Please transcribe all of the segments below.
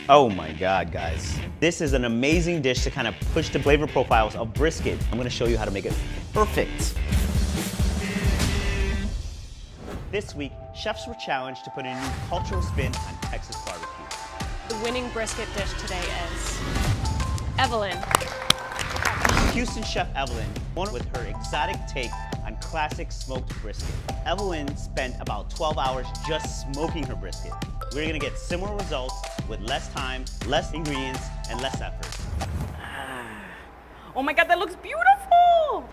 Oh my God, guys. This is an amazing dish to kind of push the flavor profiles of brisket. I'm gonna show you how to make it perfect. This week, chefs were challenged to put a new cultural spin on Texas barbecue. The winning brisket dish today is Evelyn. Houston chef Evelyn won with her exotic take on classic smoked brisket. Evelyn spent about 12 hours just smoking her brisket. We're gonna get similar results with less time, less ingredients, and less effort. Oh my God, that looks beautiful!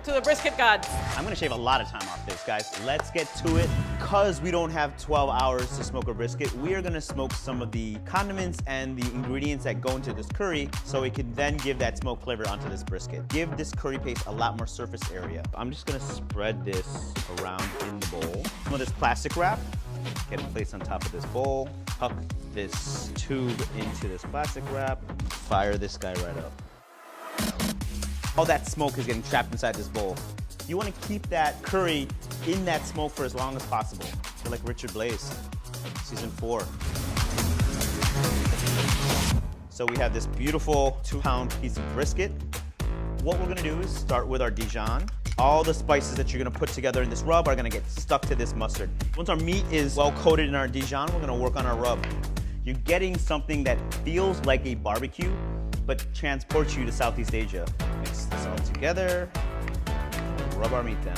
To the brisket gods. I'm gonna shave a lot of time off this, guys. Let's get to it. Because we don't have 12 hours to smoke a brisket, we are gonna smoke some of the condiments and the ingredients that go into this curry so it can then give that smoke flavor onto this brisket. Give this curry paste a lot more surface area. I'm just gonna spread this around in the bowl. Some of this plastic wrap, get it placed on top of this bowl. Tuck this tube into this plastic wrap. Fire this guy right up. All that smoke is getting trapped inside this bowl. You want to keep that curry in that smoke for as long as possible. Feel like Richard Blaze, season 4. So we have this beautiful 2-pound piece of brisket. What we're gonna do is start with our Dijon. All the spices that you're gonna put together in this rub are gonna get stuck to this mustard. Once our meat is well coated in our Dijon, we're gonna work on our rub. You're getting something that feels like a barbecue, but transports you to Southeast Asia. Mix this all together, rub our meat down.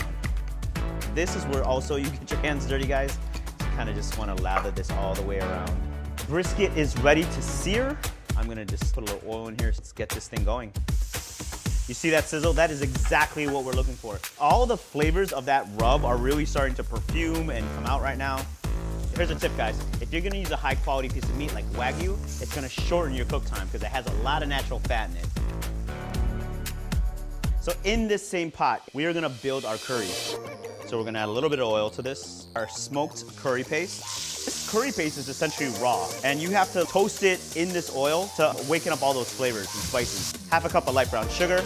This is where also you get your hands dirty, guys. You kind of just want to lather this all the way around. Brisket is ready to sear. I'm gonna just put a little oil in here. Let's get this thing going. You see that sizzle? That is exactly what we're looking for. All the flavors of that rub are really starting to perfume and come out right now. Here's a tip, guys. If you're gonna use a high quality piece of meat like Wagyu, it's gonna shorten your cook time because it has a lot of natural fat in it. So in this same pot, we are gonna build our curry. So we're gonna add a little bit of oil to this, our smoked curry paste. This curry paste is essentially raw, and you have to toast it in this oil to waken up all those flavors and spices. Half a cup of light brown sugar,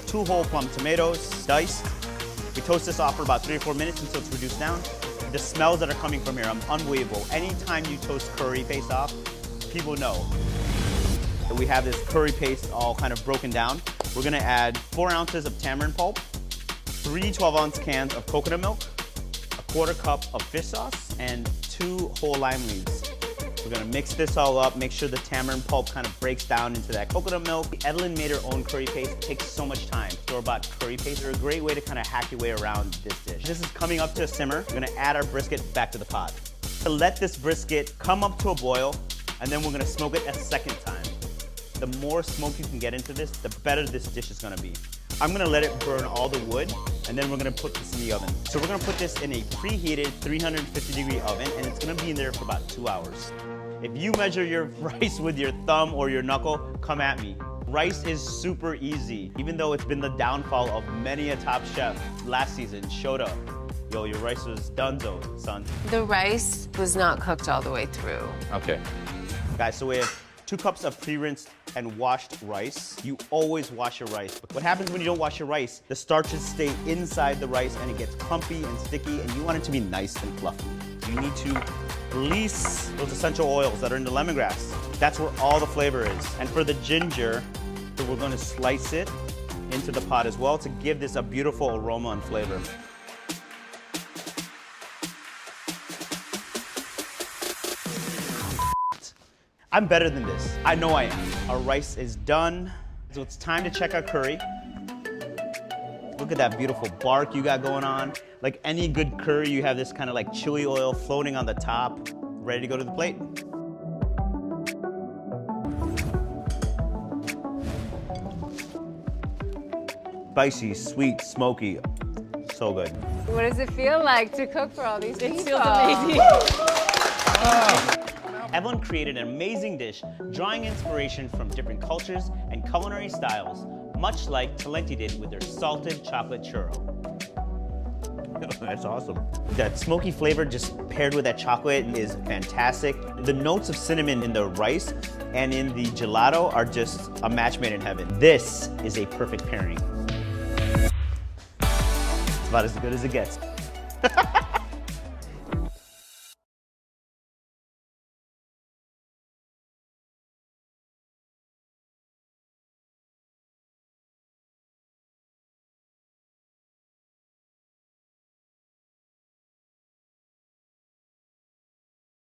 2 whole plum tomatoes, diced. We toast this off for about 3 or 4 minutes until it's reduced down. The smells that are coming from here are unbelievable. Anytime you toast curry paste off, people know. that we have this curry paste all kind of broken down. We're gonna add 4 ounces of tamarind pulp, 3 12-ounce cans of coconut milk, a 1/4 cup of fish sauce, and 2 whole lime leaves. We're gonna mix this all up, make sure the tamarind pulp kind of breaks down into that coconut milk. Evelyn made her own curry paste. It takes so much time. Store-bought curry paste are a great way to kind of hack your way around this dish. This is coming up to a simmer. We're gonna add our brisket back to the pot. To let this brisket come up to a boil, and then we're gonna smoke it a second time. The more smoke you can get into this, the better this dish is gonna be. I'm gonna let it burn all the wood, and then we're gonna put this in the oven. So we're gonna put this in a preheated 350-degree oven, and it's gonna be in there for about 2 hours. If you measure your rice with your thumb or your knuckle, come at me. Rice is super easy, even though it's been the downfall of many a top chef. Last season, showdown. Yo, your rice was donezo, son. The rice was not cooked all the way through. Okay. Guys, so we have 2 cups of pre-rinsed and washed rice. You always wash your rice. What happens when you don't wash your rice? The starches stay inside the rice and it gets clumpy and sticky, and you want it to be nice and fluffy. You need to release those essential oils that are in the lemongrass. That's where all the flavor is. And for the ginger, so we're gonna slice it into the pot as well to give this a beautiful aroma and flavor. I'm better than this. I know I am. Our rice is done. So it's time to check our curry. Look at that beautiful bark you got going on. Like any good curry, you have this kind of like chili oil floating on the top, ready to go to the plate. Spicy, sweet, smoky, so good. What does it feel like to cook for all these people? It feels amazing. Evelyn created an amazing dish, drawing inspiration from different cultures and culinary styles, much like Talenti did with their salted chocolate churro. That's awesome. That smoky flavor just paired with that chocolate is fantastic. The notes of cinnamon in the rice and in the gelato are just a match made in heaven. This is a perfect pairing. It's about as good as it gets.